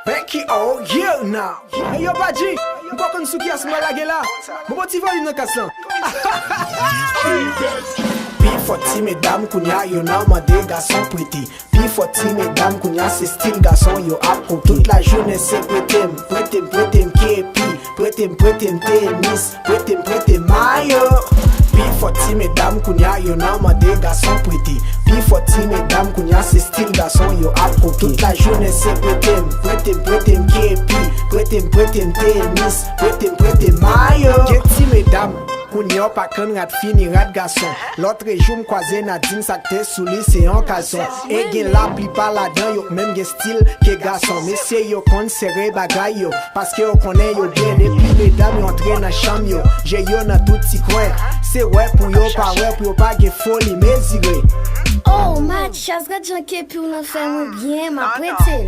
Becky, oh yeah now. Hey yo Badji, m'pa kon sou ki asma la gela. M'pa ti voye nan kasan. P40 mesdames kounya yo nan mande garçon prêté. P40 mesdames kounya c'est style garçon yo apprend toute la journée c'est prêtem képi, prêtem tennis, prêtem maillot. P40 mesdames kounya yo nan mande garçon prêté. P40 mesdames kounya c'est style garçon yo apprend toute la journée c'est prêtem képi, prêtem tennis, prêtem maillot. Getty mesdames Kounyo pa kan rat fini rat garçon. L'autre jour m'kwaze Nadine sakte sou li se yon kalson. E gen la pli pa la dan yo même gen style ke garçon. Messieurs yo kon serre bagay yo parce que yo konnen yo bien. Et puis mesdames yo entre nan chambre yo. J'ai yo nan tout ti coin. C'est ouais pour yo pa gen folie mésiré. Oh match, chasga janke pi ou nan fè mou bien ma prêté.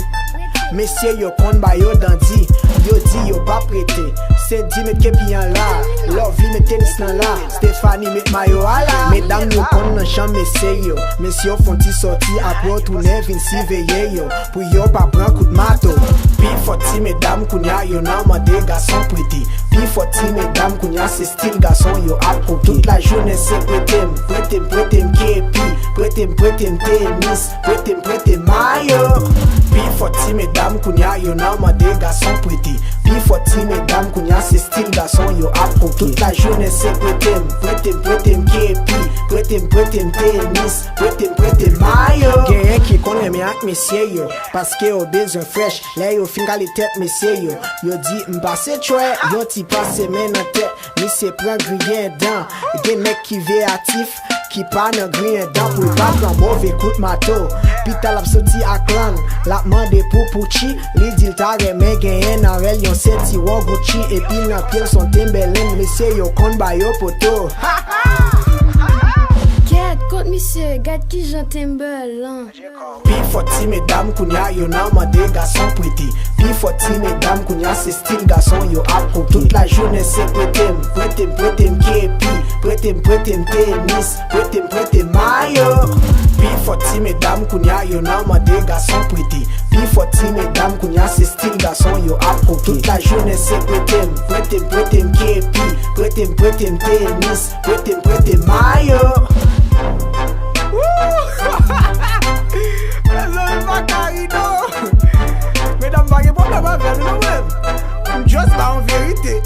Messieurs yo kon ba yo dandi. Yo di yo pa prêté. Sandy met kepian la, Lovely met tennis nan la, Stéphanie met mayo ala. Mesdames yo kon nan chan messieurs yo. Messieurs font ti sorti apro tourner vin si veye yo. Pou yo pa pran kout mato. P40 mesdames kounya yo nan mande garçon prêté. P40 mesdames kounya c'est style garçon yo apprend toute la journée c'est prêtem képi, prêtem tennis, prêtem maillot. P40 mesdames kounya yo nan mande garçon prêté. P40 mesdames kounya c'est style garçon yo apprend toute la journée c'est prêtem képi, prêtem tennis, prêtem maillot. Gen qui connaît bien ak messieurs yo parce que yo besoin fresh. Là yo fin gale tête messieurs yo. Yo di m'passe choué, yo ti passe men nan tête. Mi se prend grien dan. Gen mec qui véatif qui pa nan grien dan pour pas prendre mauvais coup de mato. Pita lap soti ak lan, lap mande pou pouchi. Li dil ta reme gen nan rel yon seti won Gucci. Et puis nan piel son Timberland, messieurs yo kon ba yo poto. Kote monsieur, gade ki jan Timberland. P40 mesdames kounya yo nan mande garçon prêté. P40 mesdames kounya c'est style garçon yo apprend toute la journée c'est prêtem képi, prêtem tennis, prêtem maillot. P40 mesdames kounya yo nan mande garçon prêté. P40 mesdames kounya c'est style garçon yo apprend toute la journée c'est prêtem képi, prêtem tennis, prêtem maillot. Mesdames, pas de problème avec nous, même. Juste pas en vérité.